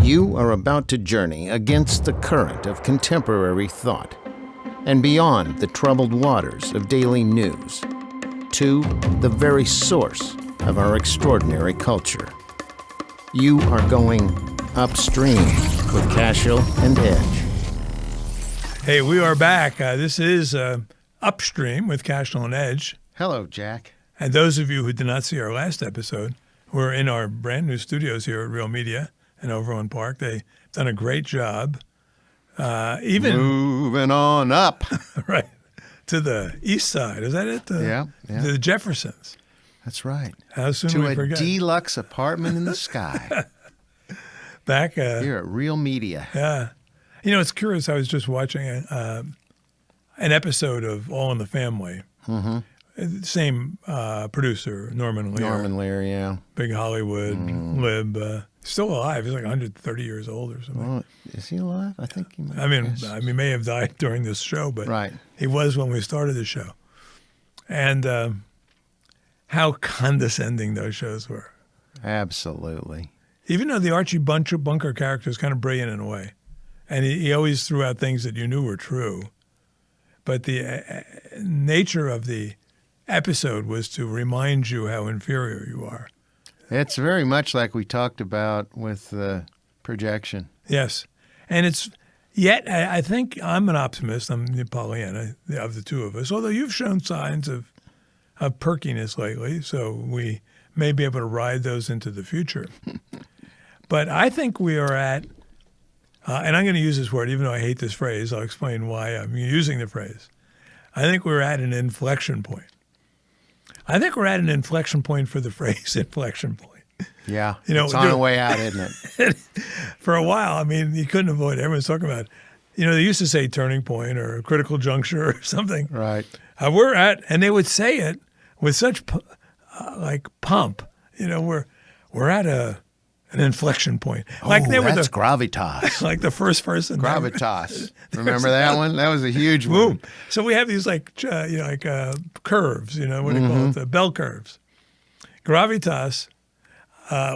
You are about to journey against the current of contemporary thought and beyond the troubled waters of daily news to the very source of our extraordinary culture. You are going upstream with Cashel and Edge. Hey, we are back. This is Upstream with Cashel and Edge. Hello, Jack. And those of you who did not see our last episode, we're in our brand new studios here at Real Media in Overland Park. They've done a great job. Even moving on up. Right, to the east side. Is that it? Yeah. The Jeffersons. That's right. How soon to we forget? To a deluxe apartment in the sky. Back here at Real Media. Yeah. You know, it's curious. I was just watching an episode of All in the Family. Mm-hmm. Same producer, Norman Lear. Norman Lear, yeah. Big Hollywood lib. Still alive. He's like 130 years old or something. Well, is he alive? I think he might. I mean, he may have died during this show, but right. He was when we started the show. And how condescending those shows were. Absolutely. Even though the Archie Bunker character is kind of brilliant in a way. And he always threw out things that you knew were true. But the nature of the episode was to remind you how inferior you are. It's very much like we talked about with the projection. Yes. And it's yet, I think I'm an optimist. I'm the Pollyanna of the two of us, although you've shown signs of perkiness lately, so we may be able to ride those into the future. But I think we are at, and I'm going to use this word, even though I hate this phrase. I'll explain why I'm using the phrase. I think we're at an inflection point. I think we're at an inflection point for the phrase inflection point. Yeah, it's on the way out, isn't it? For a while, I mean, you couldn't avoid it. Everyone's talking about, they used to say turning point or critical juncture or something. Right. We're at, and they would say it with such pump. We're at an inflection point. Like they were that's gravitas. Like the first person. Gravitas. Remember that one? That was a huge one. So we have these curves, what do you call it? The bell curves. Gravitas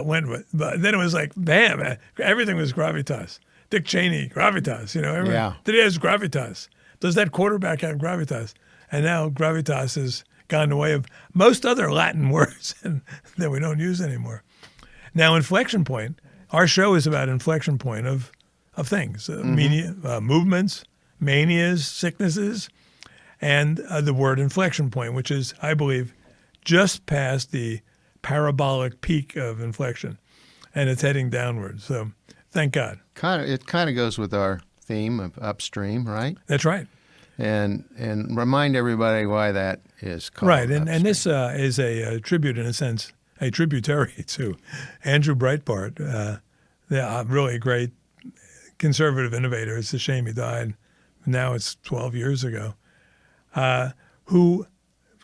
went with, but then it was like, bam, everything was gravitas. Dick Cheney, gravitas, Yeah. Today has gravitas. Does that quarterback have gravitas? And now gravitas has gone the way of most other Latin words that we don't use anymore. Now, inflection point, our show is about inflection point of things, movements, manias, sicknesses, and the word inflection point, which is, I believe, just past the parabolic peak of inflection, and it's heading downward. So thank God. It kind of goes with our theme of upstream, right? That's right. And remind everybody why that is called right. And this upstream. is a tribute, in a sense, a tributary to Andrew Breitbart, really a great conservative innovator. It's a shame he died. Now it's 12 years ago. Who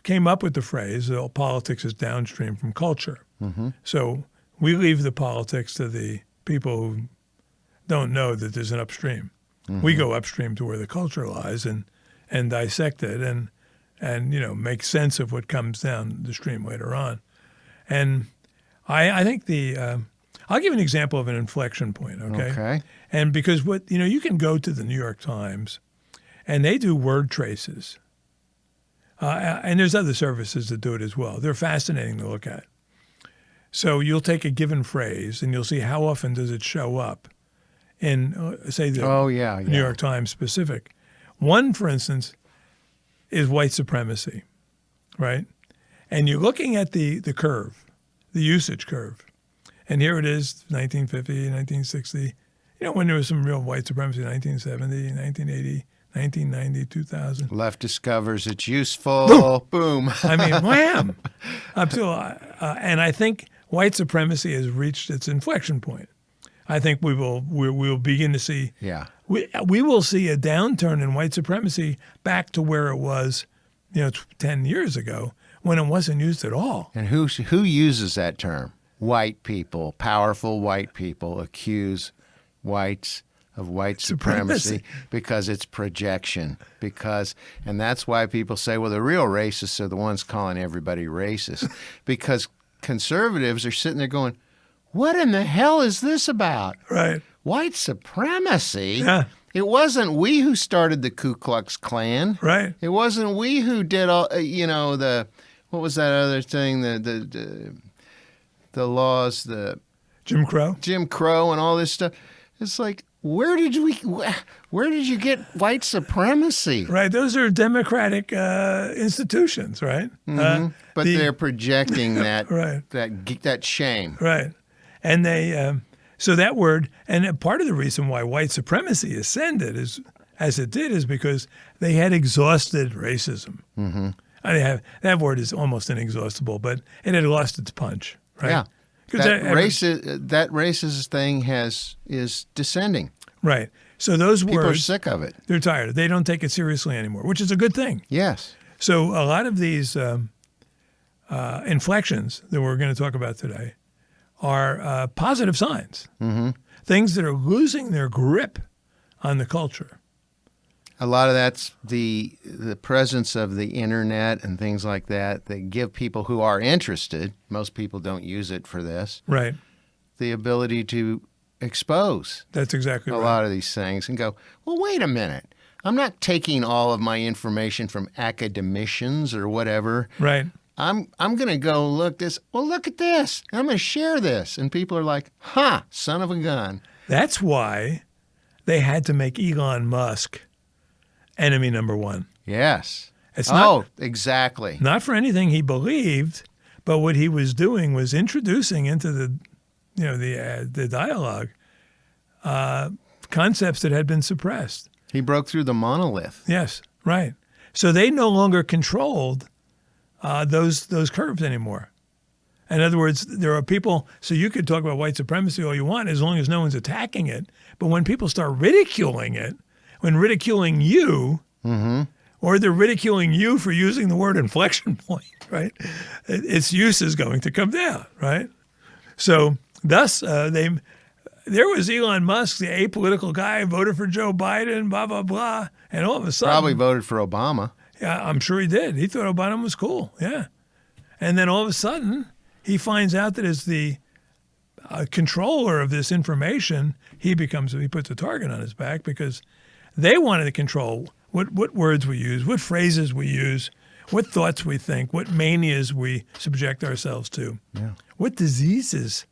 came up with the phrase, politics is downstream from culture. Mm-hmm. So we leave the politics to the people who don't know that there's an upstream. Mm-hmm. We go upstream to where the culture lies and dissect it and make sense of what comes down the stream later on. And I think I'll give an example of an inflection point, okay? Okay. And because you can go to the New York Times and they do word traces. And there's other services that do it as well. They're fascinating to look at. So you'll take a given phrase and you'll see how often does it show up in, say, the New York Times specific. One, for instance, is white supremacy, right? And you're looking at the curve, the usage curve. And here it is, 1950, 1960. When there was some real white supremacy, 1970, 1980, 1990, 2000. Left discovers it's useful. Boom. I mean, wham. And I think white supremacy has reached its inflection point. I think we will begin to see. Yeah. We will see a downturn in white supremacy back to where it was, 10 years ago when it wasn't used at all. And who uses that term? White people, powerful white people accuse whites of white supremacy because it's projection. And that's why people say, well, the real racists are the ones calling everybody racist. Because conservatives are sitting there going, what in the hell is this about? Right. white supremacy? Yeah. It wasn't we who started the Ku Klux Klan. Right. It wasn't we who did all, what was that other thing? The laws, the Jim Crow. Jim Crow and all this stuff. It's like, where did you get white supremacy? Right. Those are democratic institutions, right? Mm-hmm. But they're projecting that right. that shame. Right. And they so that word, and part of the reason why white supremacy ascended as it did is because they had exhausted racism. Mm-hmm. That word is almost inexhaustible, but it had lost its punch. Right? Yeah. That racist thing is descending. Right. So those words, people are sick of it. They're tired. They don't take it seriously anymore, which is a good thing. Yes. So a lot of these inflections that we're going to talk about today are positive signs, things that are losing their grip on the culture. A lot of that's the presence of the internet and things like that. They give people who are interested, most people don't use it for this, right, the ability to expose that's exactly a lot of these things and go, well, wait a minute. I'm not taking all of my information from academicians or whatever. Right. I'm going to go look this. Well, look at this. I'm going to share this. And people are like, son of a gun. That's why they had to make Elon Musk enemy number one. Yes. It's not, exactly. Not for anything he believed, but what he was doing was introducing into the dialogue concepts that had been suppressed. He broke through the monolith. Yes, right. So they no longer controlled those curves anymore. In other words, there are people, so you could talk about white supremacy all you want as long as no one's attacking it. But when people start ridiculing it, when ridiculing you, or they're ridiculing you for using the word inflection point, right, its use is going to come down, right? So thus, there was Elon Musk, the apolitical guy, voted for Joe Biden, blah, blah, blah. And all of a sudden... Probably voted for Obama. Yeah, I'm sure he did. He thought Obama was cool, yeah. And then all of a sudden, he finds out that as the controller of this information, he puts a target on his back because they wanted to control what words we use, what phrases we use, what thoughts we think, what manias we subject ourselves to, what diseases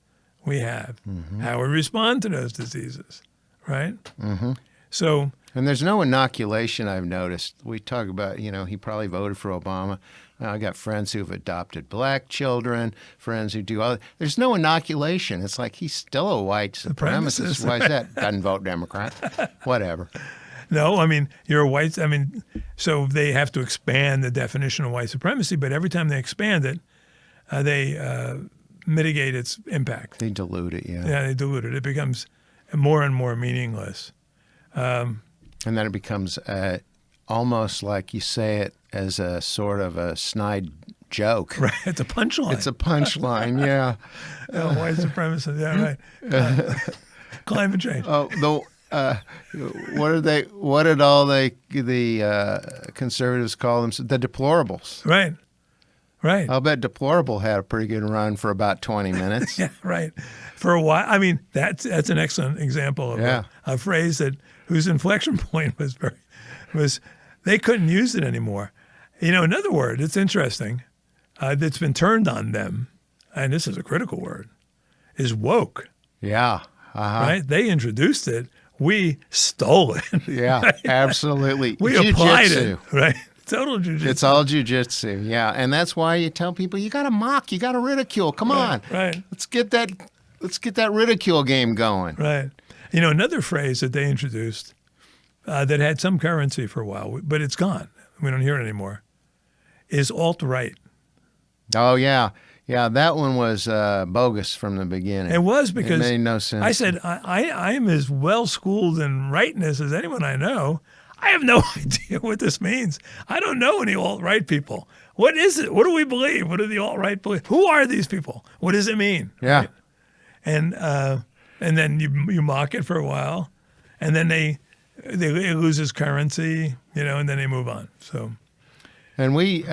we have, how we respond to those diseases, right? So, and there's no inoculation, I've noticed. We talk about, he probably voted for Obama. I got friends who've adopted black children, friends who do all. There's no inoculation. It's like he's still a white supremacist. Why is that? Doesn't vote Democrat. Whatever. No, I mean, you're a white. I mean, so they have to expand the definition of white supremacy, but every time they expand it, they mitigate its impact. They dilute it, yeah. Yeah, they dilute it. It becomes more and more meaningless. And then it becomes almost like you say it as a sort of a snide joke. Right, it's a punchline. It's a punchline, yeah. White supremacy, yeah, right. Climate change. What did all the conservatives call them? The deplorables. Right. Right. I'll bet deplorable had a pretty good run for about 20 minutes. Yeah, right. For a while. I mean, that's an excellent example of a phrase whose inflection point was they couldn't use it anymore. Another word, it's interesting, that's been turned on them, and this is a critical word, is woke. Yeah. Right? They introduced it. We stole it. Yeah, right? absolutely. We applied it. Right? Total jujitsu. It's all jujitsu, yeah. And that's why you tell people you got to mock, you got to ridicule. Come on. Right. Let's get that ridicule game going. Right. Another phrase that they introduced that had some currency for a while, but it's gone. We don't hear it anymore, is alt-right. Oh, yeah. Yeah, that one was bogus from the beginning. It was because it made no sense. I said, I am as well-schooled in rightness as anyone I know. I have no idea what this means. I don't know any alt-right people. What is it? What do we believe? What do the alt-right believe? Who are these people? What does it mean? Yeah. Right? And then you mock it for a while, and then it loses currency, and then they move on. So, and we,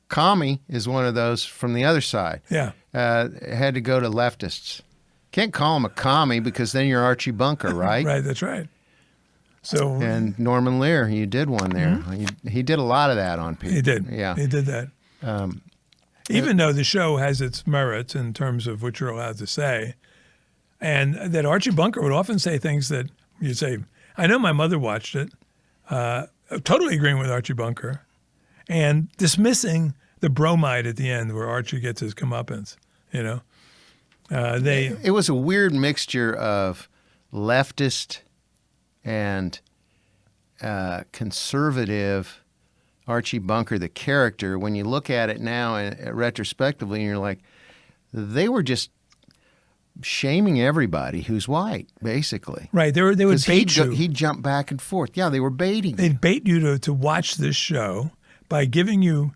commie is one of those from the other side. Yeah. Had to go to leftists. Can't call him a commie because then you're Archie Bunker, right? Right, that's right. So And Norman Lear, you did one there. He did a lot of that on people. he did. Yeah. He did that. Even though the show has its merits in terms of what you're allowed to say, and that Archie Bunker would often say things that you'd say, I know my mother watched it, totally agreeing with Archie Bunker, and dismissing the bromide at the end where Archie gets his comeuppance, you know. It was a weird mixture of leftist and conservative Archie Bunker, the character. When you look at it now and retrospectively, and you're like, they were just shaming everybody who's white, basically. Right. They would bait you. He'd jump back and forth. Yeah, they were baiting you. They'd bait you to watch this show by giving you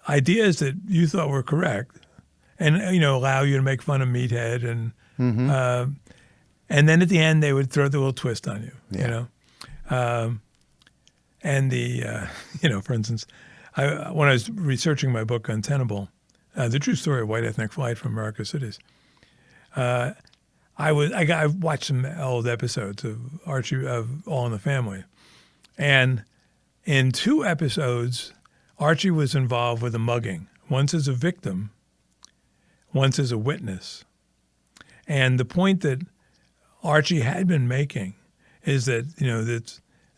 ideas that you thought were correct, and allow you to make fun of Meathead, and then at the end they would throw the little twist on you. Yeah. And for instance, when I was researching my book Untenable, the true story of white ethnic flight from America's cities, I watched some old episodes of Archie of All in the Family, and in 2 episodes, Archie was involved with a mugging. Once as a victim, once as a witness. And the point that Archie had been making is that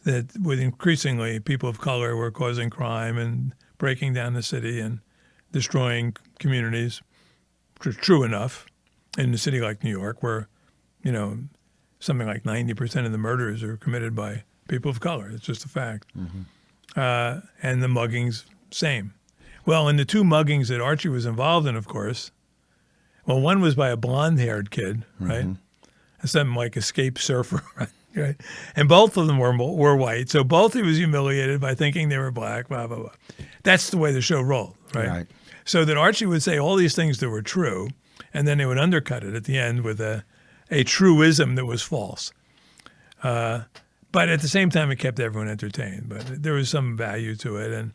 that with increasingly people of color were causing crime and breaking down the city and destroying communities, which is true enough in a city like New York, where something like 90% of the murders are committed by people of color. It's just a fact. And the muggings, same. Well, in the 2 muggings that Archie was involved in, of course, well, one was by a blonde-haired kid, right? Something like escape surfer, right? And both of them were white. So both he was humiliated by thinking they were black, blah, blah, blah. That's the way the show rolled, right? So that Archie would say all these things that were true, and then they would undercut it at the end with a truism that was false. But at the same time, it kept everyone entertained. But there was some value to it.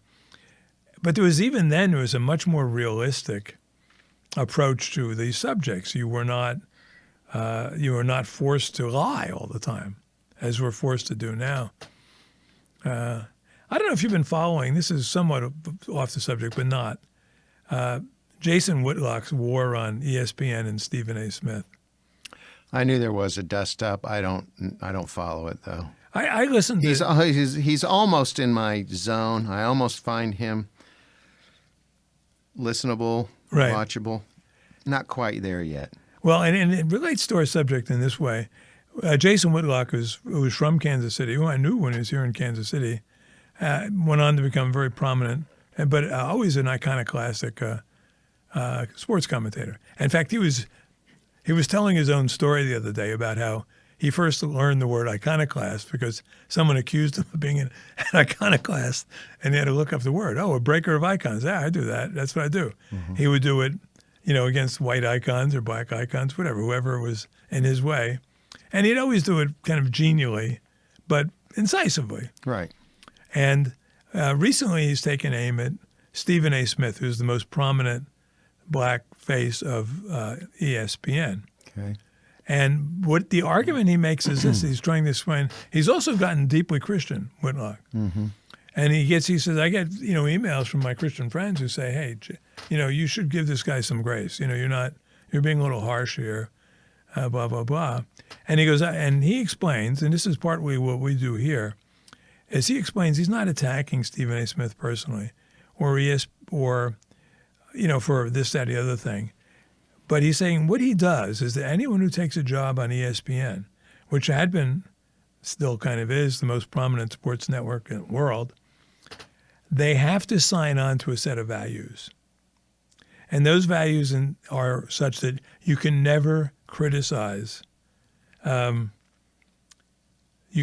But there was a much more realistic approach to these subjects. You were not forced to lie all the time, as we're forced to do now. I don't know if you've been following. This is somewhat off the subject, but not. Jason Whitlock's war on ESPN and Stephen A. Smith. I knew there was a dust up. I don't follow it though. I listened to. He's almost in my zone. I almost find him listenable, watchable. Not quite there yet. Well, and it relates to our subject in this way. Jason Whitlock, who was from Kansas City, who I knew when he was here in Kansas City, went on to become very prominent, but always an iconoclastic sports commentator. In fact, he was telling his own story the other day about how he first learned the word iconoclast because someone accused him of being an iconoclast, and he had to look up the word. Oh, a breaker of icons. Yeah, I do that. That's what I do. He would do it, against white icons or black icons, whatever, whoever was in his way. And he'd always do it kind of genially, but incisively. Right. And recently he's taken aim at Stephen A. Smith, who's the most prominent black face of ESPN. Okay. And what the argument he makes is this: he's trying to explain. He's also gotten deeply Christian, Whitlock, and he says, I get emails from my Christian friends who say, hey, you should give this guy some grace. You're being a little harsh here, blah blah blah. And he goes, and he explains, and this is partly what we do here, is he explains he's not attacking Stephen A. Smith personally, or for this, that, the other thing. But he's saying what he does is that anyone who takes a job on ESPN, which had been, still kind of is, the most prominent sports network in the world, they have to sign on to a set of values. And those values are such that you can never criticize. You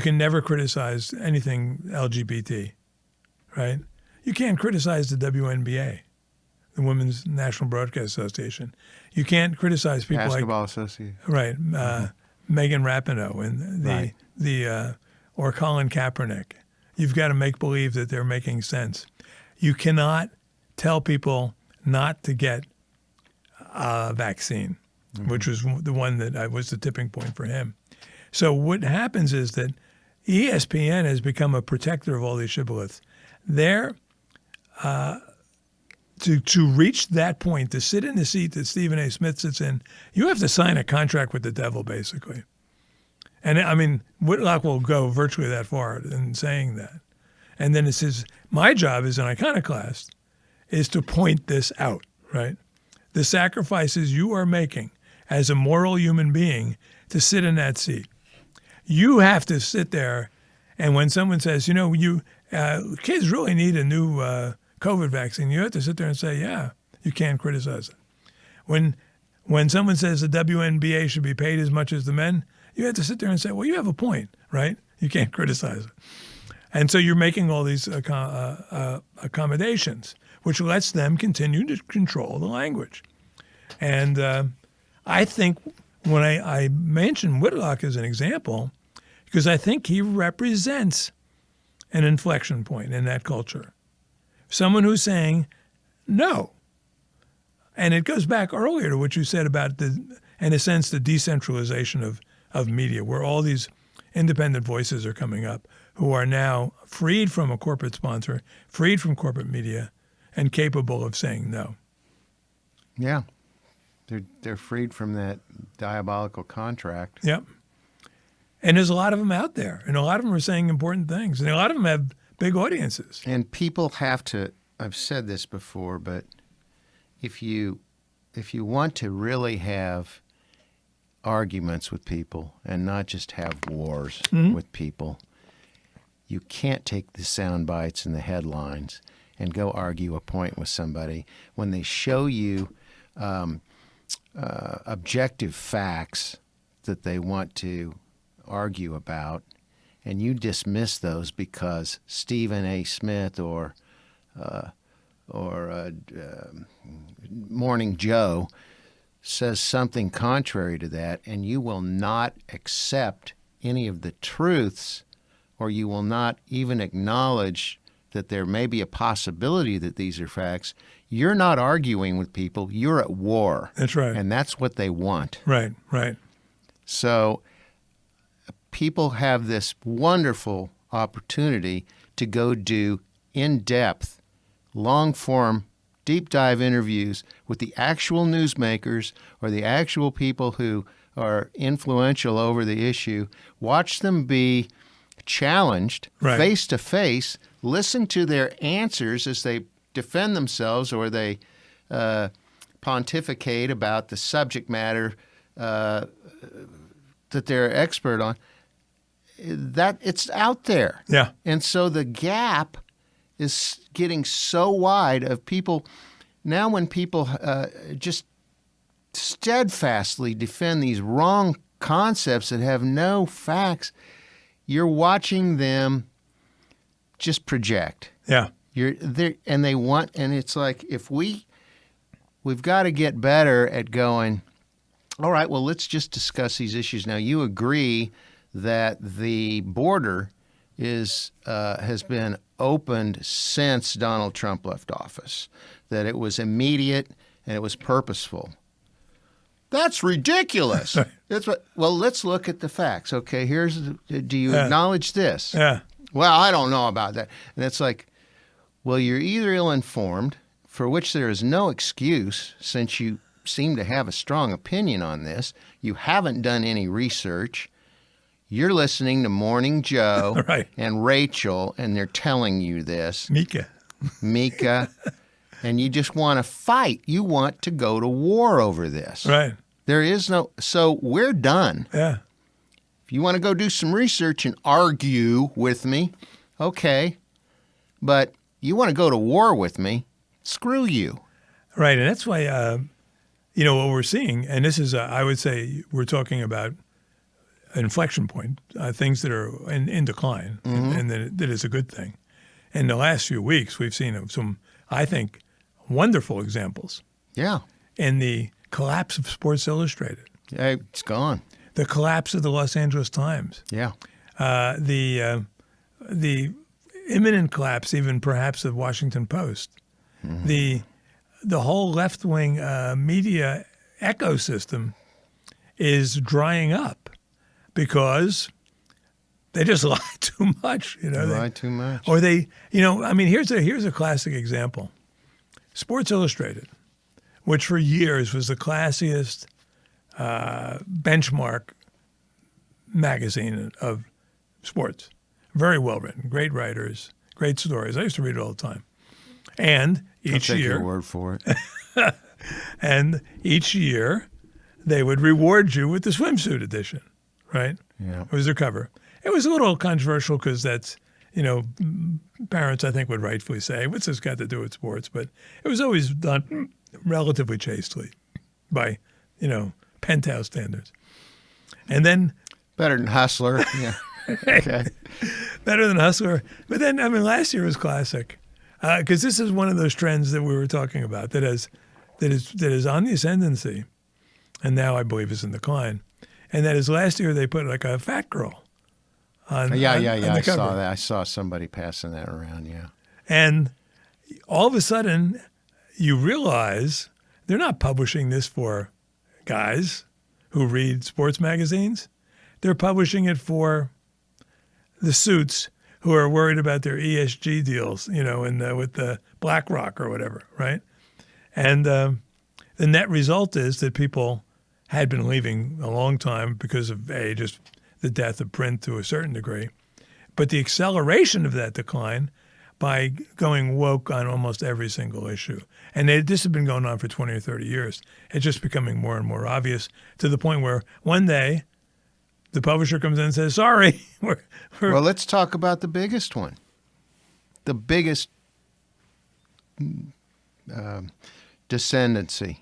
can never criticize anything LGBT, right? You can't criticize the WNBA, the Women's National Broadcast Association. You can't criticize people Basketball Association. Right, Megan Rapinoe and or Colin Kaepernick. You've got to make believe that they're making sense. You cannot tell people not to get a vaccine. which was the one that was the tipping point for him. So what happens is that ESPN has become a protector of all these shibboleths. They're to reach that point, to sit in the seat that Stephen A. Smith sits in, you have to sign a contract with the devil, basically. And I mean, Whitlock will go virtually that far in saying that. And then it says, my job as an iconoclast is to point this out, right? The sacrifices you are making as a moral human being to sit in that seat. You have to sit there, and when someone says, kids really need a new COVID vaccine, you have to sit there and say, yeah, you can't criticize it. When someone says the WNBA should be paid as much as the men, you have to sit there and say, well, you have a point, right? You can't criticize it. And so you're making all these accommodations, which lets them continue to control the language. And I think when I mention Whitlock as an example, because I think he represents an inflection point in that culture. Someone who's saying no. And it goes back earlier to what you said about, in a sense, the decentralization of media, where all these independent voices are coming up who are now freed from a corporate sponsor, freed from corporate media, and capable of saying no. Yeah. They're freed from that diabolical contract. Yep. And there's a lot of them out there, and a lot of them are saying important things, and a lot of them have big audiences. And people have to, I've said this before, but if you want to really have arguments with people and not just have wars with people, you can't take the sound bites and the headlines and go argue a point with somebody when they show you objective facts that they want to argue about, and you dismiss those because Stephen A. Smith or Morning Joe says something contrary to that, and you will not accept any of the truths, or you will not even acknowledge that there may be a possibility that these are facts. You're not arguing with people. You're at war. That's right. And that's what they want. Right, right. So people have this wonderful opportunity to go do in-depth, long-form, deep-dive interviews with the actual newsmakers or the actual people who are influential over the issue. Watch them be challenged face-to-face. Listen to their answers as they defend themselves or they pontificate about the subject matter that they're expert on. That it's out there. Yeah. And so the gap is getting so wide of people. Now when people just steadfastly defend these wrong concepts that have no facts, you're watching them just project. Yeah. You're there, and they want, and it's like if we've got to get better at going, all right, well, let's just discuss these issues. Now, you agree that the border has been opened since Donald Trump left office, that it was immediate and it was purposeful. That's ridiculous. That's what. Well, let's look at the facts. Okay, do you acknowledge this? Yeah. Well, I don't know about that. And it's like, well, you're either ill-informed, for which there is no excuse since you seem to have a strong opinion on this. You haven't done any research. You're listening to Morning Joe and Rachel, and they're telling you this. Mika. And you just want to fight. You want to go to war over this. Right. There is no, so we're done. Yeah. If you want to go do some research and argue with me, okay. But you want to go to war with me, screw you. Right. And that's why, what we're seeing, and this is, I would say, we're talking about an inflection point, things that are in decline, and that is a good thing. In the last few weeks, we've seen some, I think, wonderful examples. Yeah. In the collapse of Sports Illustrated. Yeah, it's gone. The collapse of the Los Angeles Times. Yeah. The imminent collapse, even perhaps, of Washington Post. Mm-hmm. The whole left-wing media ecosystem is drying up because they just lie too much. They lie too much. Or they, I mean, here's a classic example. Sports Illustrated, which for years was the classiest benchmark magazine of sports. Very well written, great writers, great stories. I used to read it all the time. And each I'll take year, your word for it. and each year, they would reward you with the swimsuit edition, right? Yeah. It was their cover. It was a little controversial because that's, parents, I think, would rightfully say, what's this got to do with sports? But it was always done relatively chastely by, penthouse standards. And then... Better than Hustler. Yeah. Okay. Better than Hustler. But then, last year was classic because this is one of those trends that we were talking about that is on the ascendancy, and now I believe is in decline. And that is last year they put like a fat girl on Yeah. on the I cover. saw that. I saw somebody passing that around. Yeah. And all of a sudden, you realize they're not publishing this for guys who read sports magazines. They're publishing it for the suits who are worried about their ESG deals, with the BlackRock or whatever, right? And the net result is that people had been leaving a long time because of, just the death of print to a certain degree, but the acceleration of that decline by going woke on almost every single issue. And this has been going on for 20 or 30 years. It's just becoming more and more obvious to the point where one day the publisher comes in and says, sorry. Well, let's talk about the biggest one. The biggest descendancy.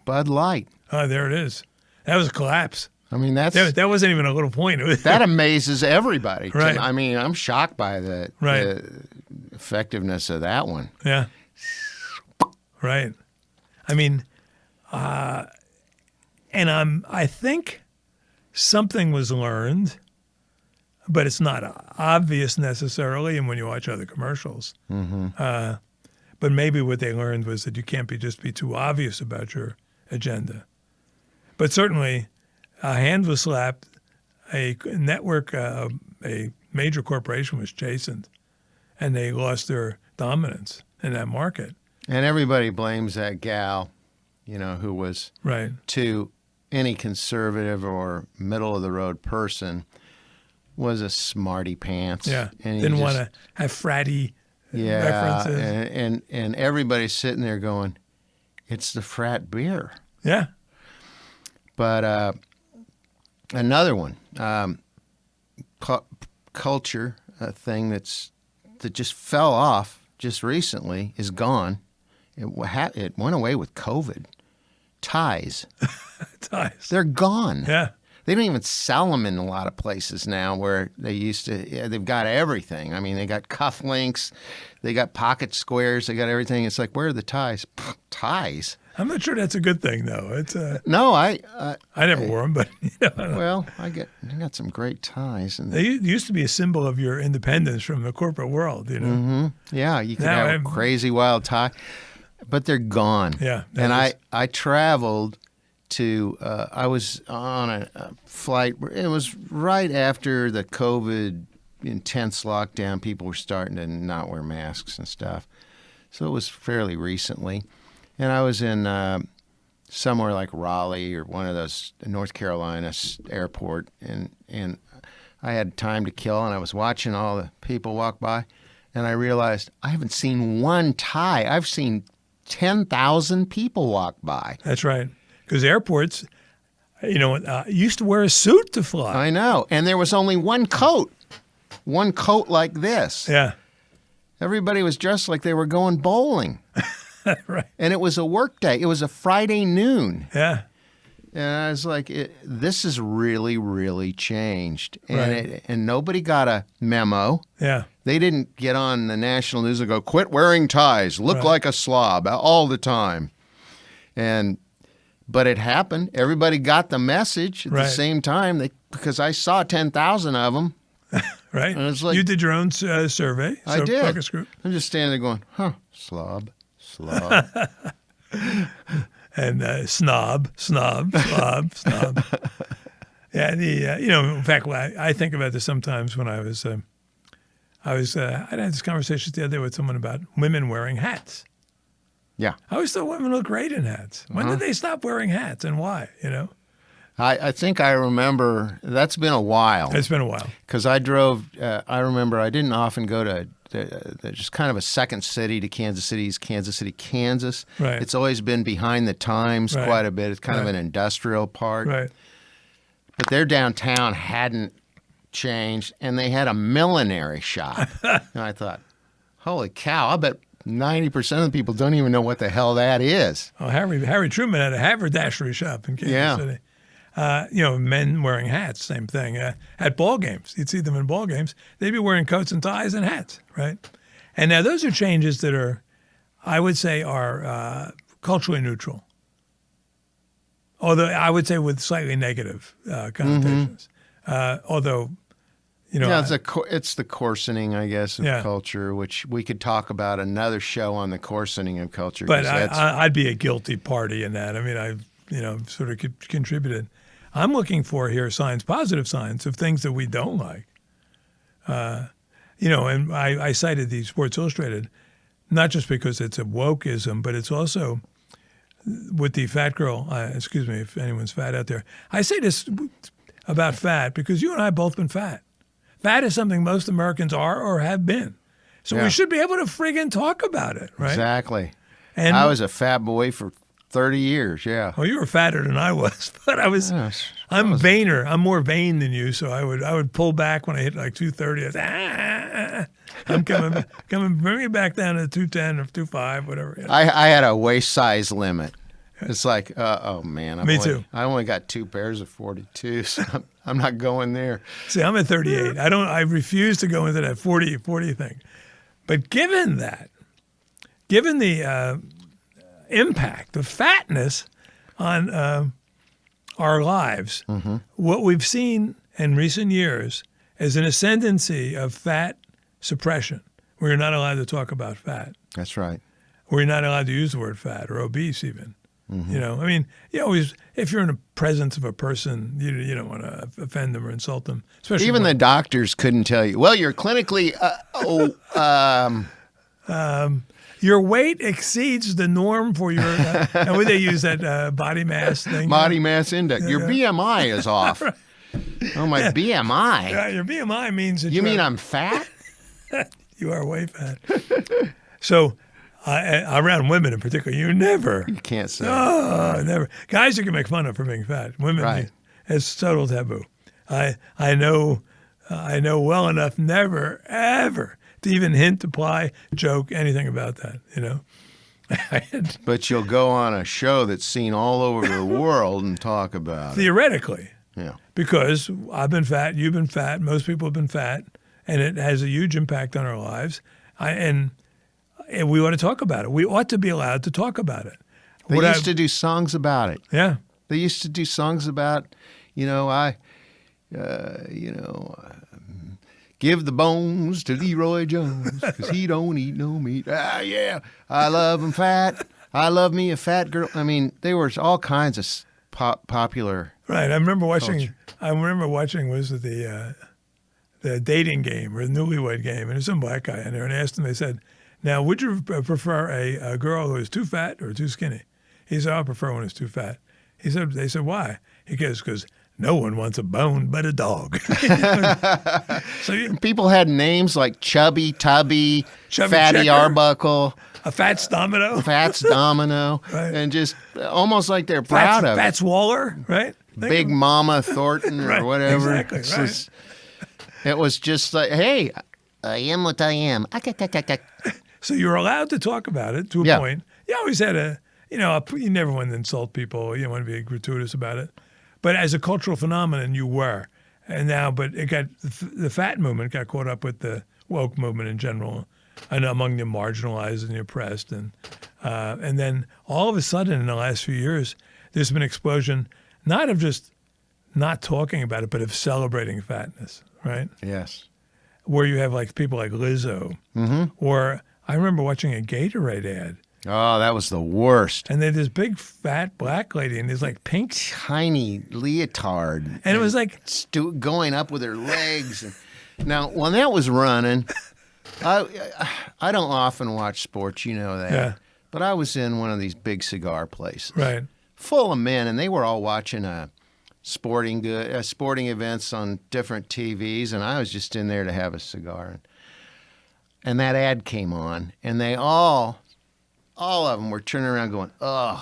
Bud Light. Oh, there it is. That was a collapse. I mean, that wasn't even a little point. that amazes everybody. Right. I mean, I'm shocked by the effectiveness of that one. Yeah. Right. I mean, and I think something was learned, but it's not obvious necessarily. And when you watch other commercials, but maybe what they learned was that you can't just be too obvious about your agenda. But certainly, a hand was slapped. A network, a major corporation was chastened, and they lost their dominance in that market. And everybody blames that gal, who was Right. to any conservative or middle-of-the-road person was a smarty pants. Yeah, and didn't want to have fratty references. And everybody's sitting there going, it's the frat beer. Yeah. But another one, culture, a thing that just fell off just recently, is gone. It went away with COVID. Ties. Ties. They're gone. Yeah. They don't even sell them in a lot of places now where they used to. Yeah, they've got everything. I mean, they got cufflinks, they got pocket squares, they got everything. It's like, where are the ties? Ties? I'm not sure that's a good thing, though. It's No, I never wore them, but well, I got some great ties. And they used to be a symbol of your independence from the corporate world, Mm-hmm. Yeah, you could Now have a crazy wild tie, but they're gone. Yeah, and I traveled to. I was on a flight. It was right after the COVID intense lockdown. People were starting to not wear masks and stuff, so it was fairly recently. And I was in somewhere like Raleigh or one of those North Carolina airport, and I had time to kill, and I was watching all the people walk by, and I realized I haven't seen one tie. I've seen 10,000 people walk by. That's right. Because airports, used to wear a suit to fly. I know. And there was only one coat like this. Yeah. Everybody was dressed like they were going bowling. Right. And it was a work day. It was a Friday noon. Yeah. And I was like, this has really, really changed. And Right. and nobody got a memo. Yeah. They didn't get on the national news and go, quit wearing ties, look Right. like a slob all the time. But it happened. Everybody got the message at Right. the same time because I saw 10,000 of them. Right. And it's like- you did your own survey. I did. Focus group. I'm just standing there going, slob. and snob. Yeah, in fact, I think about this sometimes when I had this conversation the other day with someone about women wearing hats. Yeah. I always thought women look great in hats. When did they stop wearing hats and why, I think I remember, that's been a while. It's been a while. Because I drove, I remember I didn't often go to just kind of a second city to Kansas City, Kansas. Right. It's always been behind the times quite a bit. It's kind of an industrial part. Right. But their downtown hadn't changed, and they had a millinery shop. And I thought, holy cow, I bet 90% of the people don't even know what the hell that is. Oh, Harry Truman had a haberdashery shop in Kansas City. Men wearing hats, same thing. At ball games, you'd see them in ball games. They'd be wearing coats and ties and hats, right? And now those are changes that are, I would say, are culturally neutral. Although I would say with slightly negative connotations. Although, it's the coarsening, I guess, of culture, which we could talk about another show on the coarsening of culture. But I'd be a guilty party in that. I mean, I've sort of contributed. I'm looking for here signs, positive signs of things that we don't like. And I cited the Sports Illustrated, not just because it's a wokeism, but it's also with the fat girl. Excuse me if anyone's fat out there. I say this about fat because you and I have both been fat. Fat is something most Americans are or have been. So we should be able to friggin' talk about it, right? Exactly. And I was a fat boy for 30 years, yeah. Well, you were fatter than I was, but I'm vainer. I'm more vain than you, so I would pull back when I hit like 230. I'm coming, bring me back down to 210 or 2.5, whatever. I had a waist size limit. It's like, oh man, Me too. I only got 2 pairs of 42, so I'm not going there. See, I'm at 38. I refuse to go into that 40 thing. But given the impact of fatness on our lives, what we've seen in recent years is an ascendancy of fat suppression, where you're not allowed to talk about fat. That's right. Where you're not allowed to use the word fat or obese even. I mean, you always, if you're in the presence of a person, you don't want to offend them or insult them. Especially even the doctors couldn't tell you, well, you're clinically, your weight exceeds the norm for your, and would they use that body mass thing? Body mass index. Your BMI is off. Right. Oh, my BMI? Yeah, your BMI means that you mean I'm fat? You are way fat. So, around women in particular, you can't say. Oh, never. Guys you can make fun of for being fat. Women, it's total taboo. I know well enough never, ever to even hint, apply, joke, anything about that, But you'll go on a show that's seen all over the world and talk about it. Theoretically. Yeah. Because I've been fat, you've been fat, most people have been fat, and it has a huge impact on our lives. And we ought to talk about it. We ought to be allowed to talk about it. They used to do songs about it. Yeah. They used to do songs about, give the bones to Leroy Jones because he don't eat no meat. Yeah, I love him fat. I love me a fat girl. I mean, there was all kinds of popular. Right. I remember watching. Culture. Was it the dating game or the newlywed game, and there's some black guy in there, and I asked him. They said, "Now, would you prefer a girl who is too fat or too skinny?" He said, "I prefer one who's too fat." They said, "Why?" He goes, "Because no one wants a bone but a dog." People had names like Chubby, Tubby, Fatty Checker, Arbuckle, a Fats Domino, Fats Domino, right. And just almost like they're proud of Fats Waller, right? Big Mama Thornton or right, whatever. Exactly, right. It was just like, hey, I am what I am. So you're allowed to talk about it to a point. You always had you never want to insult people. You don't want to be gratuitous about it. But as a cultural phenomenon, you were. And now, but the fat movement got caught up with the woke movement in general and among the marginalized and the oppressed. And then all of a sudden in the last few years, there's been an explosion, not of just not talking about it, but of celebrating fatness, right? Yes. Where you have like people like Lizzo, or I remember watching a Gatorade ad. Oh, that was the worst. And there's this big fat black lady in this like pink, Tiny leotard. and it was like going up with her legs. Now, when that was running, I don't often watch sports, you know that. Yeah. But I was in one of these big cigar places, right. full of men, and they were all watching sporting events on different TVs, and I was just in there to have a cigar. And that ad came on, and they all of them were turning around going, ugh,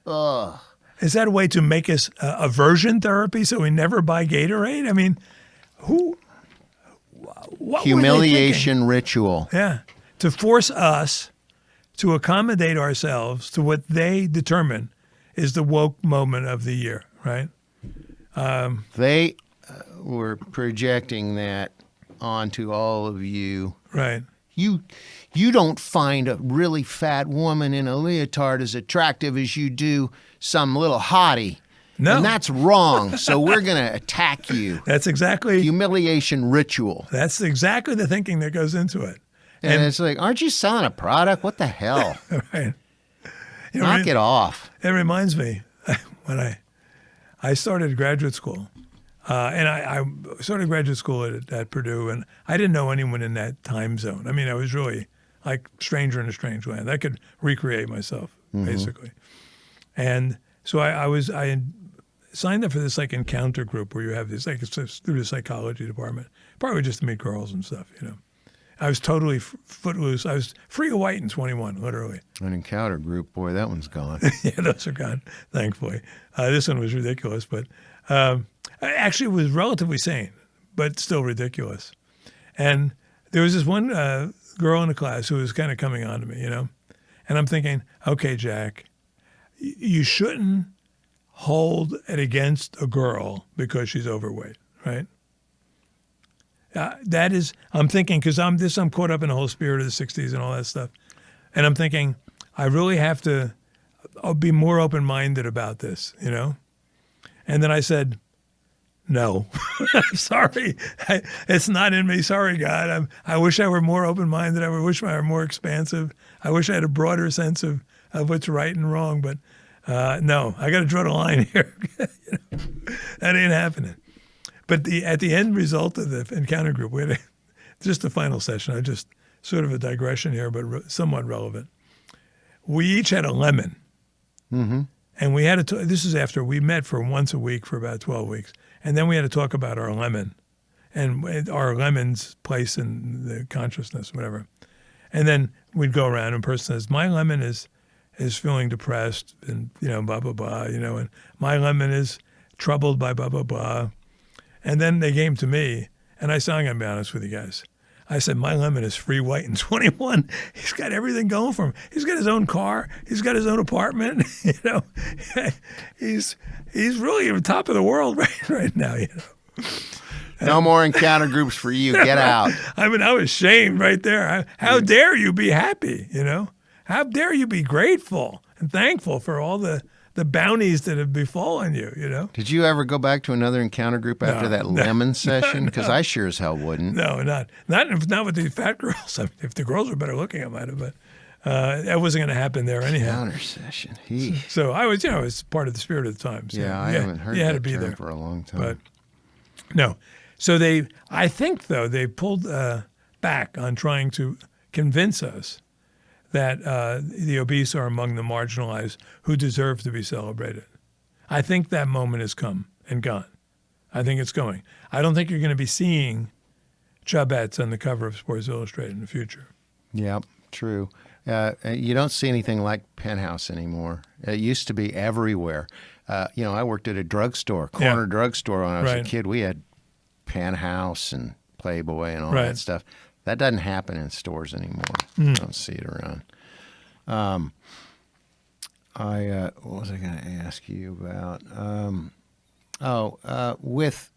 ugh. Is that a way to make us aversion therapy so we never buy Gatorade? I mean, what Humiliation ritual. Yeah. To force us to accommodate ourselves to what they determine is the woke moment of the year, right? They were projecting that onto all of you. Right. You don't find a really fat woman in a leotard as attractive as you do some little hottie. No. And that's wrong. So we're going to attack you. That's exactly Humiliation ritual. That's exactly the thinking that goes into it. And it's like, aren't you selling a product? What the hell? Right. Knock it off. It reminds me when I started graduate school, and I started graduate school at Purdue, and I didn't know anyone in that time zone. I mean, I was really like stranger in a strange land. I could recreate myself, basically. And so I had signed up for this like encounter group where you have this, like it's through the psychology department, probably just to meet girls and stuff, you know. I was totally footloose. I was free of white in 21, literally. An encounter group, boy, that one's gone. Yeah, those are gone, thankfully. This one was ridiculous, but actually it was relatively sane, but still ridiculous. And there was this one girl in the class who was kind of coming on to me, you know. And I'm thinking, okay, Jack, you shouldn't hold it against a girl because she's overweight, right? That is, I'm thinking, because I'm caught up in the whole spirit of the 60s and all that stuff. And I'm thinking, I really have to be more open-minded about this, you know? And then I said, no, I'm sorry. It's not in me. Sorry, God. I wish I were more open-minded. I wish I were more expansive. I wish I had a broader sense of what's right and wrong. But no, I got to draw the line here. You know? That ain't happening. But at the end result of the encounter group, we had just the final session. I just sort of a digression here, but somewhat relevant. We each had a lemon. Mm-hmm. And we had to, this is after we met for once a week for about 12 weeks. And then we had to talk about our lemon and our lemon's place in the consciousness, whatever. And then we'd go around and a person says, my lemon is feeling depressed and, you know, blah, blah, blah, you know, and my lemon is troubled by blah, blah, blah. And then they came to me, and I said, I'm going to be honest with you guys. I said, my lemon is free white and 21. He's got everything going for him. He's got his own car. He's got his own apartment. You know, he's really at the top of the world right now, you know. No more encounter groups for you. Get out. I mean, I was shamed right there. How dare you be happy, you know? How dare you be grateful and thankful for all the bounties that have befallen you, you know? Did you ever go back to another encounter group after that lemon session? Because I sure as hell wouldn't. No, not with the fat girls. I mean, if the girls were better looking, I might have, but that wasn't going to happen there anyhow. Encounter session. So I was, you know, it's part of the spirit of the times. So I haven't heard that term for a long time. But no. So I think, though, they pulled back on trying to convince us that the obese are among the marginalized who deserve to be celebrated. I think that moment has come and gone. I think it's going. I don't think you're going to be seeing chubettes on the cover of Sports Illustrated in the future. Yeah, true. You don't see anything like Penthouse anymore. It used to be everywhere. You know, I worked at a drugstore, drugstore when I was a kid. We had Penthouse and Playboy and all that stuff. That doesn't happen in stores anymore. I don't see it around. What was I going to ask you about? With,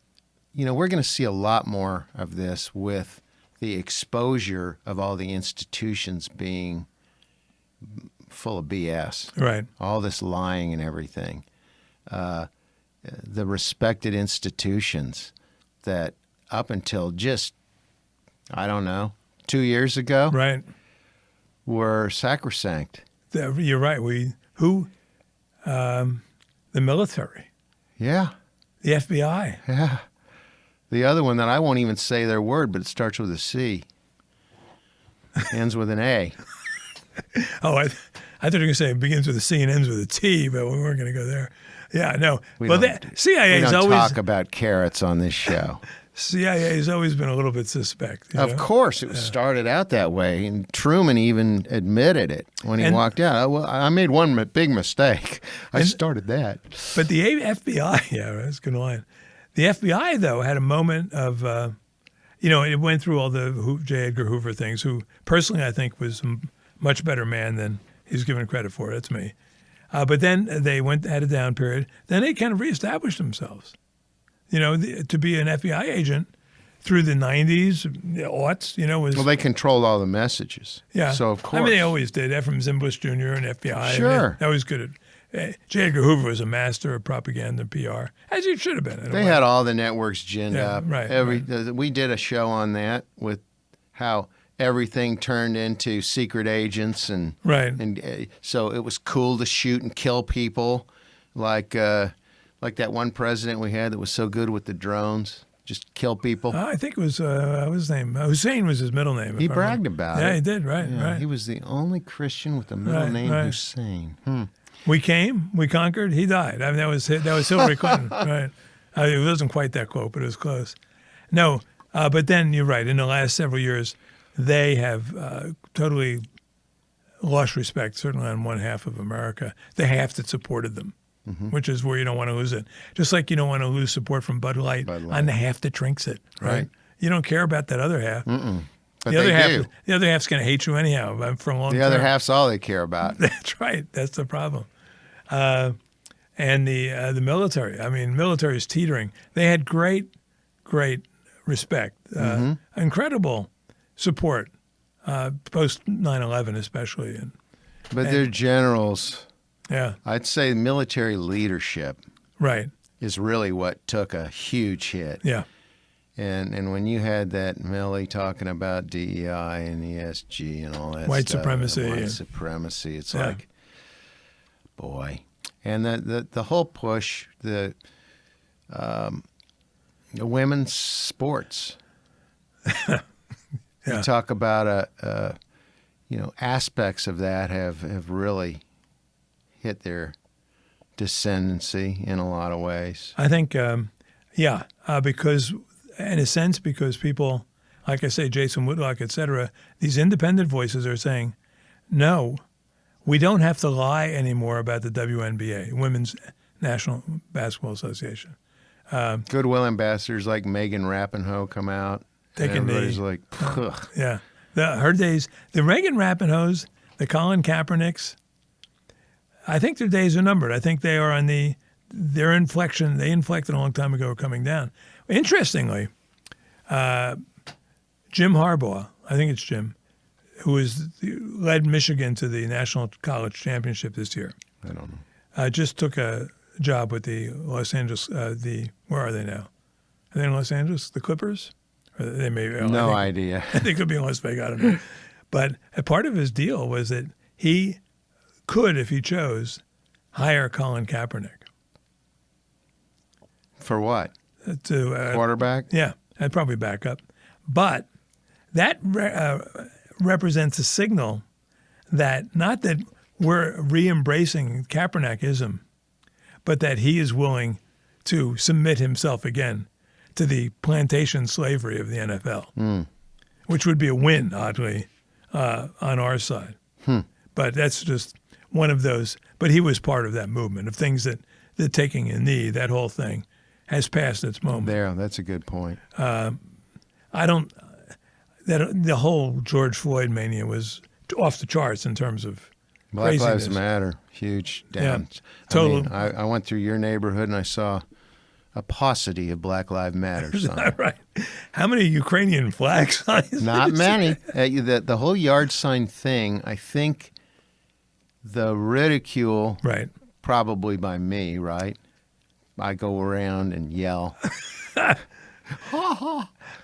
you know, we're going to see a lot more of this with the exposure of all the institutions being full of BS. Right. All this lying and everything. The respected institutions that up until just, I don't know, 2 years ago, right, were sacrosanct. You're right. The military, Yeah. the FBI. Yeah. The other one that I won't even say their word, but it starts with a C. Ends with an A. Oh, I thought you were going to say it begins with a C and ends with a T, but we weren't going to go there. Yeah, no. We Well, don't CIA's always talk about carrots on this show. CIA has always been a little bit suspect. Of course, it was started out that way, and Truman even admitted it when he walked out. Well, I made one big mistake. I started that. But the FBI, yeah, that's a good line. The FBI, though, had a moment of, it went through all the J. Edgar Hoover things, who personally I think was a much better man than he's given credit for. That's me. But then they had a down period. Then they kind of reestablished themselves. To be an FBI agent through the 90s, aughts, was... Well, they controlled all the messages. Yeah. So, of course. I mean, they always did. Ephraim Zimbalist Jr. and FBI. Sure. That was good at... J. Edgar Hoover was a master of propaganda and PR, as he should have been. They had all the networks ginned up. Right. We did a show on that with how everything turned into secret agents. And so it was cool to shoot and kill people like that one president we had that was so good with the drones, just kill people. I think it was his name. Hussein was his middle name. He bragged about it. Yeah, he did. Right, yeah, right. He was the only Christian with the middle name Hussein. We came, we conquered. He died. I mean, that was Hillary Clinton. Right. It wasn't quite that quote, but it was close. No, but then you're right. In the last several years, they have totally lost respect. Certainly on one half of America, the half that supported them. Mm-hmm. Which is where you don't want to lose it. Just like you don't want to lose support from Bud Light on the half that drinks it. Right? You don't care about that other half. Mm-mm. But the other hal's going to hate you anyhow for a long time. The other half's all they care about. That's right. That's the problem. And the military. I mean, military is teetering. They had great respect, incredible support, post 9/11 especially. But their generals. Yeah, I'd say military leadership is really what took a huge hit. Yeah. And when you had that Millie talking about DEI and ESG and all that white stuff, supremacy, it's like, boy. And the whole push, the women's sports. You talk about aspects of that have really hit their descendancy in a lot of ways. I think, because in a sense, because people, like I say, Jason Whitlock, et cetera, these independent voices are saying, no, we don't have to lie anymore about the WNBA, Women's National Basketball Association. Goodwill ambassadors like Megan Rapinoe come out. Everybody's like, ugh. Yeah. Her days, the Megan Rapinoes, the Colin Kaepernicks, I think their days are numbered. I think they are on their inflection. They inflected a long time ago, coming down. Interestingly, Jim Harbaugh, I think it's Jim, who led Michigan to the National College Championship this year. I don't know. Just took a job with the Los Angeles. Where are they now? Are they in Los Angeles? The Clippers? Or they may. No idea. They could be in Las Vegas. I don't know. But a part of his deal was that he could, if he chose, hire Colin Kaepernick. For what? To quarterback? Yeah, I'd probably back up. But that represents a signal that not that we're re-embracing Kaepernickism, but that he is willing to submit himself again to the plantation slavery of the NFL, which would be a win, oddly, on our side. But that's just one of those. But he was part of that movement of things that the taking a knee, that whole thing, has passed its moment. There, that's a good point. The whole George Floyd mania was off the charts in terms of Black craziness. Lives Matter, huge down. Yeah, total. I went through your neighborhood and I saw a paucity of Black Lives Matter signs. Right. How many Ukrainian flag signs? Not many. The whole yard sign thing, I think the ridicule, probably by me, right? I go around and yell.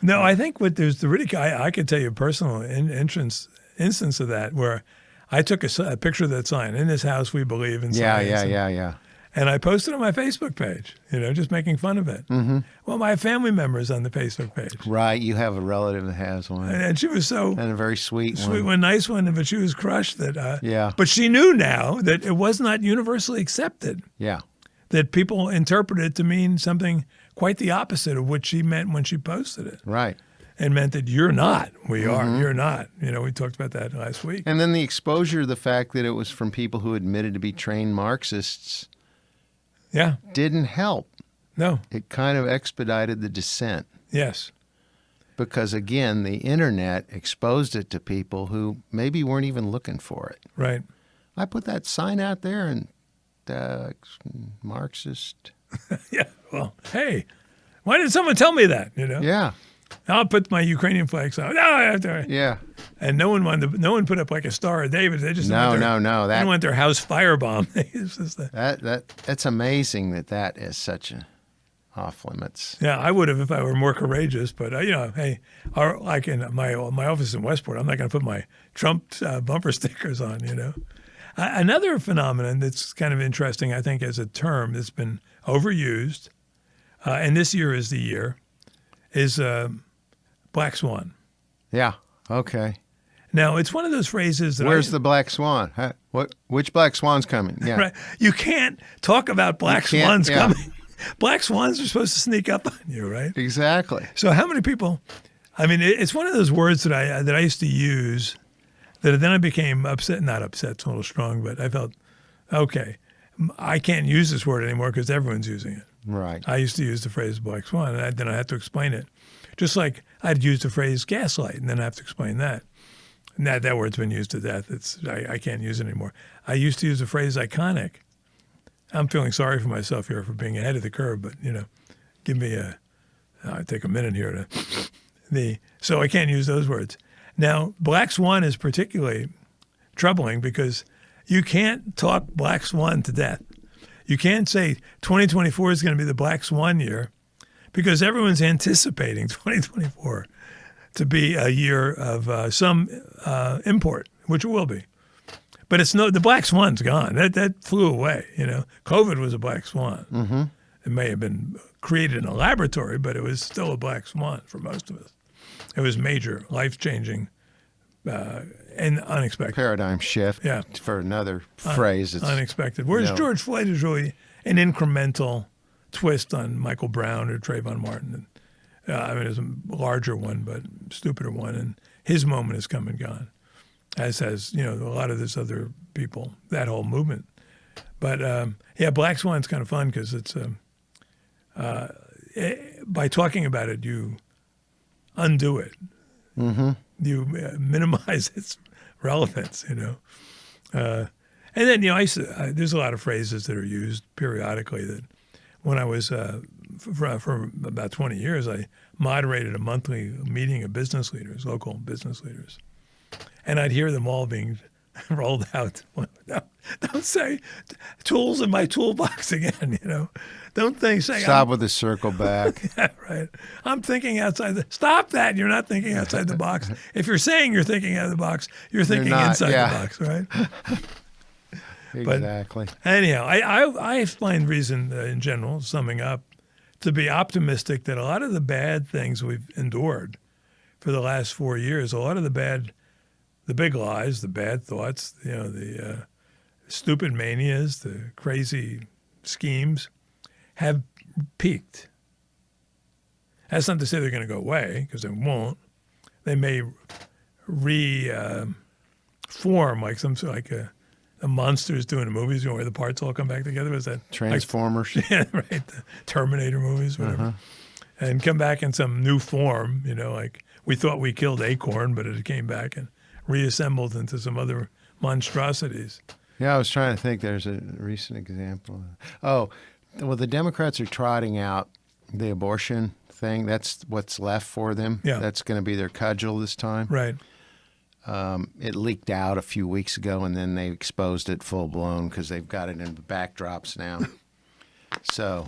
No, I think there's the ridicule. I could tell you a personal instance of that where I took a picture of that sign. In this house, we believe in Yeah, science. yeah. And I posted on my Facebook page, just making fun of it. Mm-hmm. Well, my family member's on the Facebook page. Right, you have a relative that has one. And she was so And a very sweet one, nice one, but she was crushed that. Yeah. But she knew now that it was not universally accepted. Yeah. That people interpreted it to mean something quite the opposite of what she meant when she posted it. Right. And meant that you're not. We are. You're not. We talked about that last week. And then the exposure, the fact that it was from people who admitted to be trained Marxists, didn't help. No. It kind of expedited the descent. Yes. Because, again, the internet exposed it to people who maybe weren't even looking for it. Right. I put that sign out there and Marxist. Yeah. Well, hey, why did someone tell me that? Yeah. I'll put my Ukrainian flags out. No, I have to. Yeah. And no one put up like a Star of David. They just no. They want their house firebombed. That's amazing that is such a off limits. Yeah, I would have if I were more courageous. But hey, like in my office in Westport, I'm not going to put my Trump bumper stickers on. Another phenomenon that's kind of interesting, I think, as a term that's been overused, and this year is the year, is Black Swan. Yeah. Okay. Now, it's one of those phrases that Where's the Black Swan? Huh? Which Black Swan's coming? Yeah. Right. You can't talk about Black Swans coming. Black Swans are supposed to sneak up on you, right? Exactly. So how many people, it's one of those words that I used to use that then I became upset, not upset, it's a little strong, but I felt, okay, I can't use this word anymore because everyone's using it. Right. I used to use the phrase Black Swan, and then I had to explain it. Just like I'd use the phrase gaslight, and then I have to explain that. And that word's been used to death. I can't use it anymore. I used to use the phrase iconic. I'm feeling sorry for myself here for being ahead of the curve, but give me I'll take a minute here so I can't use those words. Now, Black Swan is particularly troubling because you can't talk Black Swan to death. You can't say 2024 is going to be the Black Swan year because everyone's anticipating 2024 to be a year of some import, which it will be. But the Black Swan's gone. That flew away. COVID was a Black Swan. Mm-hmm. It may have been created in a laboratory, but it was still a Black Swan for most of us. It was major, life-changing, and unexpected. Paradigm shift. Yeah. For another phrase. It's unexpected. Whereas George Floyd is really an incremental twist on Michael Brown or Trayvon Martin. It's a larger one, but stupider one. And his moment has come and gone, as has, a lot of this other people, that whole movement. But, Black Swan's kind of fun because it's by talking about it, you undo it. Mm-hmm. You minimize its relevance, And then, there's a lot of phrases that are used periodically that when I was, for about 20 years, I moderated a monthly meeting of business leaders, local business leaders. And I'd hear them all being rolled out. Don't say tools in my toolbox again, Don't say. Stop with the circle back. Yeah, right. I'm thinking outside stop that. You're not thinking outside the box. If you're saying you're thinking out of the box, you're thinking inside the box, right? Exactly. But anyhow, I find reason in general, summing up, to be optimistic that a lot of the bad things we've endured for the last 4 years, a lot of the big lies, the bad thoughts, the stupid manias, the crazy schemes have peaked. That's not to say they're going to go away, because they won't. They may reform like the monsters doing the movies, where the parts all come back together. Was that Transformers? Yeah, right. The Terminator movies, whatever. Uh-huh. And come back in some new form, like we thought we killed Acorn, but it came back and reassembled into some other monstrosities. Yeah, I was trying to think. There's a recent example. Oh, well, the Democrats are trotting out the abortion thing. That's what's left for them. Yeah. That's going to be their cudgel this time. Right. It leaked out a few weeks ago, and then they exposed it full-blown because they've got it in the backdrops now. So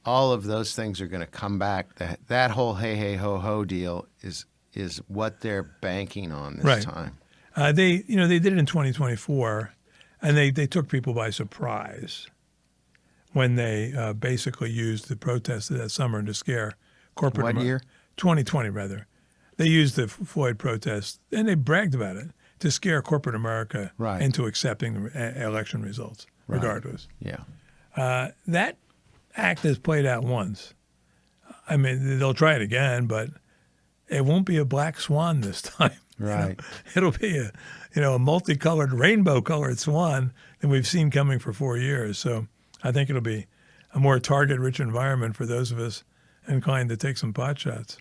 all of those things are going to come back. That whole hey, hey, ho, ho deal is what they're banking on this time. They did it in 2024, and they took people by surprise when they basically used the protests of that summer to scare corporate. What year? 2020, rather. They used the Floyd protests, and they bragged about it, to scare corporate America Right. into accepting the election results, Right. regardless. Yeah. That act has played out once. I mean, they'll try it again, but it won't be a black swan this time. Right. It'll be a multicolored, rainbow-colored swan that we've seen coming for 4 years. So I think it'll be a more target-rich environment for those of us inclined to take some pot shots.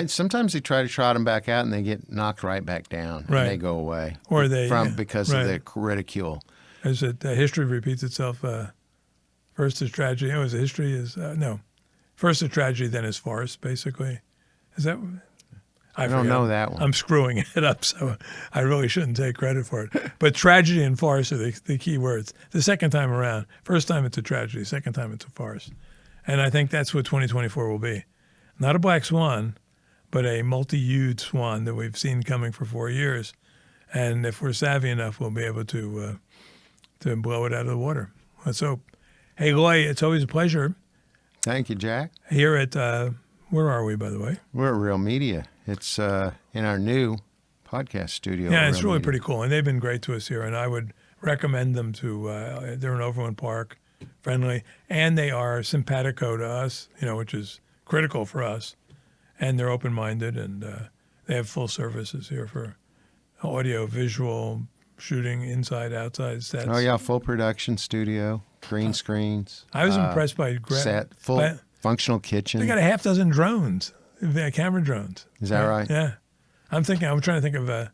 Sometimes they try to trot them back out and they get knocked right back down. Right. And they go away. Or they because of the ridicule. As history repeats itself. First is tragedy. Oh, history is no. First is tragedy, then is farce. Basically, is that? I don't know that one. I'm screwing it up, so I really shouldn't take credit for it. But tragedy and farce are the key words. The second time around, first time it's a tragedy, second time it's a farce, and I think that's what 2024 will be. Not a black swan, but a multi-hued swan that we've seen coming for 4 years. And if we're savvy enough, we'll be able to blow it out of the water. Let's hope. Hey, Loy, it's always a pleasure. Thank you, Jack. Here at, where are we, by the way? We're at Real Media. It's in our new podcast studio. Yeah, it's Real really Media. pretty cool. And they've been great to us here. And I would recommend them to, they're in Overland Park, friendly. And they are simpatico to us, which is critical for us, and they're open-minded, and they have full services here for audio, visual, shooting, inside, outside sets. Oh yeah, full production studio, green screens. I was impressed by set, full functional kitchen. They got a half dozen drones, camera drones. Is that right? Yeah, I'm trying to think of Well,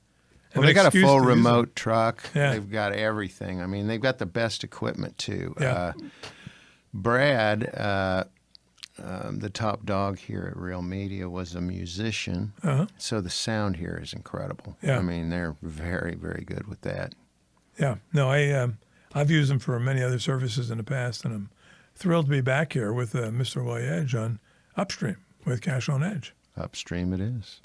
they got a full remote truck. Yeah. They've got everything. I mean, they've got the best equipment too. Yeah. Brad. The top dog here at Real Media was a musician, so the sound here is incredible. Yeah. I mean, they're very, very good with that. Yeah, no, I've used them for many other services in the past, and I'm thrilled to be back here with Mr. Loy Edge on Upstream with Cash on Edge. Upstream it is.